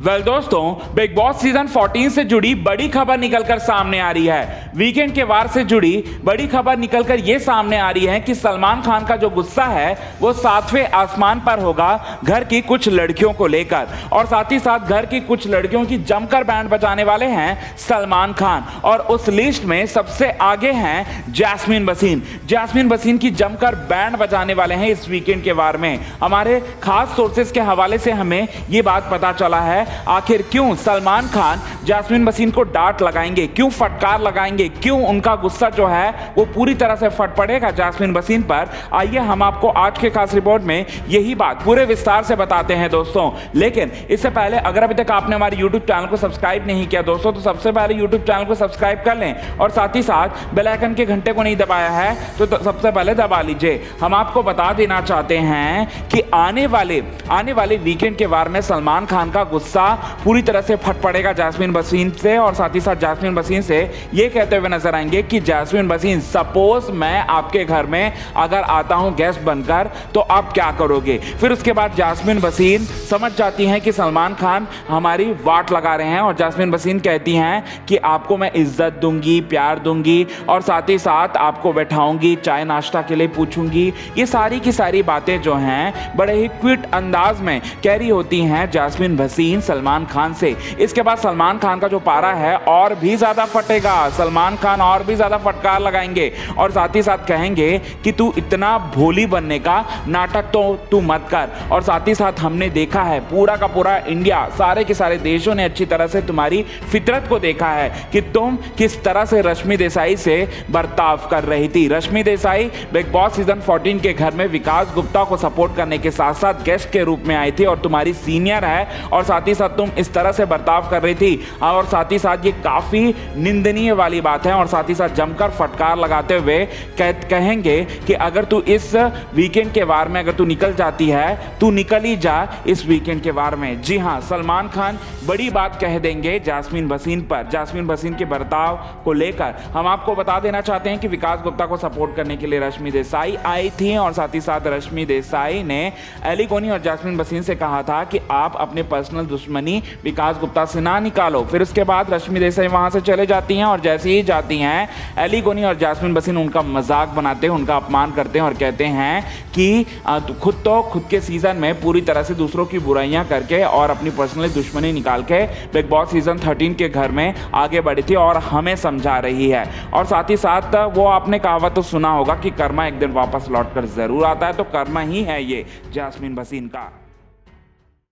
Well दोस्तों, big boss season 14 से जुड़ी बड़ी खबर निकलकर सामने आ रही है। वीकेंड के वार से जुड़ी बड़ी खबर निकलकर यह सामने आ रही है कि सलमान खान का जो गुस्सा है वो 7वें आसमान पर होगा घर की कुछ लड़कियों को लेकर, और साथ ही साथ घर की कुछ लड़कियों की जमकर बैंड बजाने वाले हैं सलमान खान। और उस लिस्ट में सबसे आगे हैं जैस्मीन वसीम। जैस्मीन वसीम की जमकर बैंड बजाने वाले हैं इस वीकेंड के वार में। हमारे खास सोर्सेज के हवाले से हमें यह बात पता चला है आखिर क्यों सलमान खान जैस्मीन वसीम को डांट लगाएंगे, क्यों फटकार लगाएंगे, क्यों उनका गुस्सा जो है वो पूरी तरह से फट पड़ेगा जैस्मीन वसीम पर। आइए हम आपको आज के खास रिपोर्ट में यही बात पूरे विस्तार से बताते हैं दोस्तों। लेकिन इससे पहले अगर अभी तक आपने हमारे YouTube चैनल को सब्सक्राइब नहीं किया दोस्तों, तो सबसे पहले YouTube चैनल को सब्सक्राइब कर लें और साथ ही साथ बेल आइकन के घंटे को नहीं दबाया है तो सबसे पहले दबा लीजिए। हम आपको बता देना चाहते हैं कि आने वाले वीकेंड के वार में सलमान खान का गुस्सा पूरी तरह से फट पड़ेगा जैस्मीन वसीम से, और साथ ही साथ जैस्मीन वसीम से ये कहते हुए नजर आएंगे कि जैस्मीन वसीम, सपोज मैं आपके घर में अगर आता हूं गेस्ट बनकर तो आप क्या करोगे। फिर उसके बाद जैस्मीन वसीम समझ जाती हैं कि सलमान खान हमारी वाट लगा रहे हैं, और जैस्मीन वसीम कहती हैं कि आपको मैं इज्जत दूंगी, प्यार दूंगी, और साथ ही साथ आपको बैठाऊंगी, चाय नाश्ता के लिए पूछूंगी। ये सारी की सारी बातें जो हैं बड़े ही क्विट अंदाज में कह रही होती हैं जैस्मीन वसीम सलमान खान से। इसके बाद सलमान खान का जो पारा है और भी ज्यादा फटेगा। सलमान खान और भी ज्यादा फटकार लगाएंगे और साथ ही साथ कहेंगे कि तू इतना भोली बनने का नाटक तो तू मत कर। और साथ ही साथ हमने देखा है पूरा का पूरा इंडिया, सारे के सारे देशों ने अच्छी तरह से तुम्हारी फितरत को देखा है कि तुम किस तरह से रश्मि देसाई से बर्ताव कर रही थी। Rashmi Desai big boss season 14 के घर में विकास गुप्ता को सपोर्ट करने के साथ साथ गेस्ट के रूप में आई थी और तुम्हारी सीनियर है, और साथ ही साथ तुम इस तरह से बर्ताव कर रही थी। और साथ ही साथ ये काफी निंदनीय वाली बात है, और साथ ही साथ जमकर फटकार लगाते हुए कहेंगे कि अगर तू इस वीकेंड के वार में अगर तू निकल जाती है, तू निकल ही जा इस वीकेंड के वार में। जी हां, सलमान खान बड़ी बात कह देंगे जैस्मीन वसीम पर, जैस्मीन वसीम के बर्ताव को लेकर। हम आपको बता देना चाहते हैं कि विकास गुप्ता को सपोर्ट करने के लिए रश्मि देसाई आई थी, और साथ ही साथ रश्मि देसाई ने एली गोनी और जैस्मीन वसीम से कहा था कि आप अपने पर्सनल दुश्मनी विकास गुप्ता से ना निकालो। फिर उसके बाद रश्मि देसाई वहां से चले जाती हैं, और जैसे ही जाती हैं एली गोनी और जैस्मीन वसीम उनका मजाक बनाते हैं, उनका अपमान करते हैं और कहते हैं कि खुद के सीजन में पूरी तरह से दूसरों की बुराइयां करके और अपनी पर्सनल दुश्मनी निकाल के बिग बॉस सीजन 13 के घर में आगे बढ़ी थी और हमें समझा रही है। और साथ ही साथ वो आपने कहावत तो सुना होगा कि कर्मा एक दिन वापस लौट कर जरूर आता है, तो कर्मा ही है ये जैस्मीन वसीम का।